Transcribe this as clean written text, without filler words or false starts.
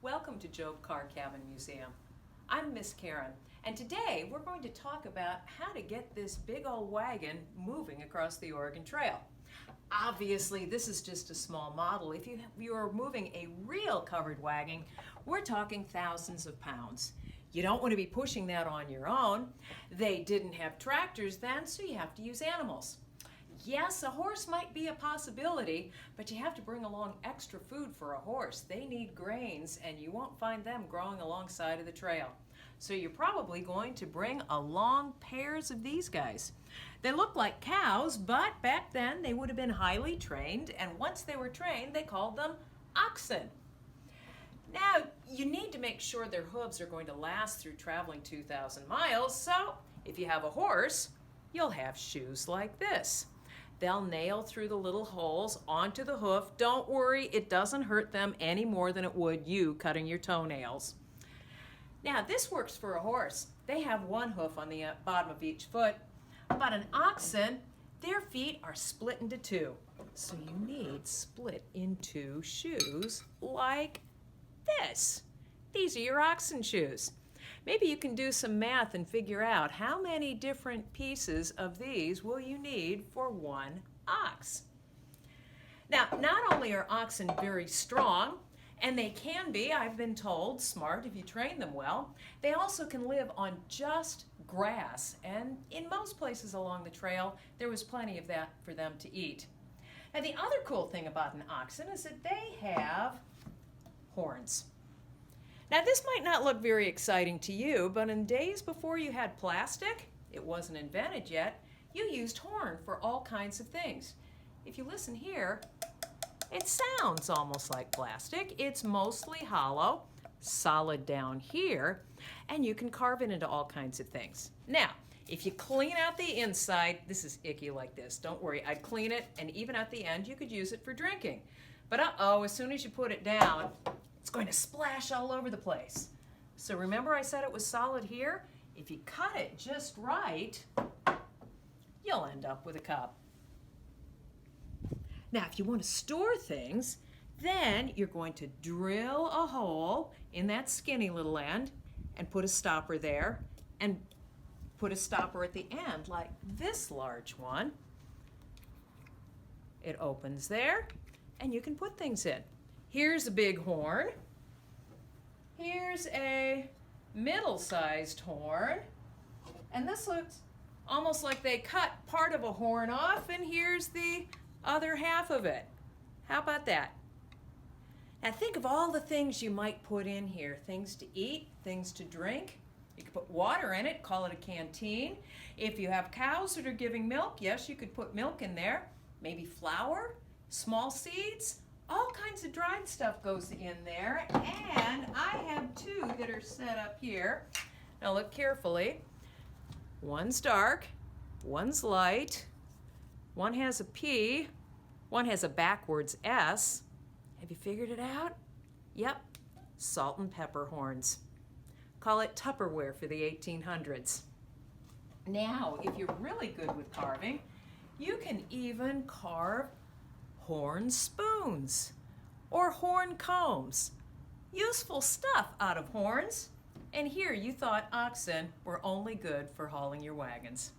Welcome to Job Carr Cabin Museum. I'm Miss Karen, and today we're going to talk about how to get this big old wagon moving across the Oregon Trail. Obviously, this is just a small model. If you are moving a real covered wagon, we're talking thousands of pounds. You don't want to be pushing that on your own. They didn't have tractors then, so you have to use animals. Yes, a horse might be a possibility, but you have to bring along extra food for a horse. They need grains, and you won't find them growing alongside of the trail. So you're probably going to bring along pairs of these guys. They look like cows, but back then they would have been highly trained, and once they were trained, they called them oxen. Now, you need to make sure their hooves are going to last through traveling 2,000 miles, so if you have a horse, you'll have shoes like this. They'll nail through the little holes onto the hoof. Don't worry, it doesn't hurt them any more than it would you cutting your toenails. Now, this works for a horse. They have one hoof on the bottom of each foot, but an oxen, their feet are split into two. So you need split into shoes like this. These are your oxen shoes. Maybe you can do some math and figure out how many different pieces of these will you need for one ox. Now, not only are oxen very strong, and they can be, I've been told, smart if you train them well, they also can live on just grass, and in most places along the trail, there was plenty of that for them to eat. Now, the other cool thing about an oxen is that they have horns. Now, this might not look very exciting to you, but in days before you had plastic, it wasn't invented yet, you used horn for all kinds of things. If you listen here, it sounds almost like plastic. It's mostly hollow, solid down here, and you can carve it into all kinds of things. Now, if you clean out the inside, this is icky like this. Don't worry, I'd clean it, and even at the end, you could use it for drinking. But as soon as you put it down, it's going to splash all over the place. So remember I said it was solid here? If you cut it just right, you'll end up with a cup. Now, if you want to store things, then you're going to drill a hole in that skinny little end and put a stopper there and put a stopper at the end like this large one. It opens there and you can put things in. Here's a big horn. Here's a middle-sized horn. And this looks almost like they cut part of a horn off, and here's the other half of it. How about that? Now think of all the things you might put in here. Things to eat, things to drink. You could put water in it, call it a canteen. If you have cows that are giving milk, yes, you could put milk in there. Maybe flour, small seeds. All kinds of dried stuff goes in there, and I have two that are set up here. Now look carefully. One's dark, one's light, one has a P, one has a backwards S. Have you figured it out? Yep, salt and pepper horns. Call it Tupperware for the 1800s. Now, if you're really good with carving, you can even carve horn spoons or horn combs. Useful stuff out of horns. And here you thought oxen were only good for hauling your wagons.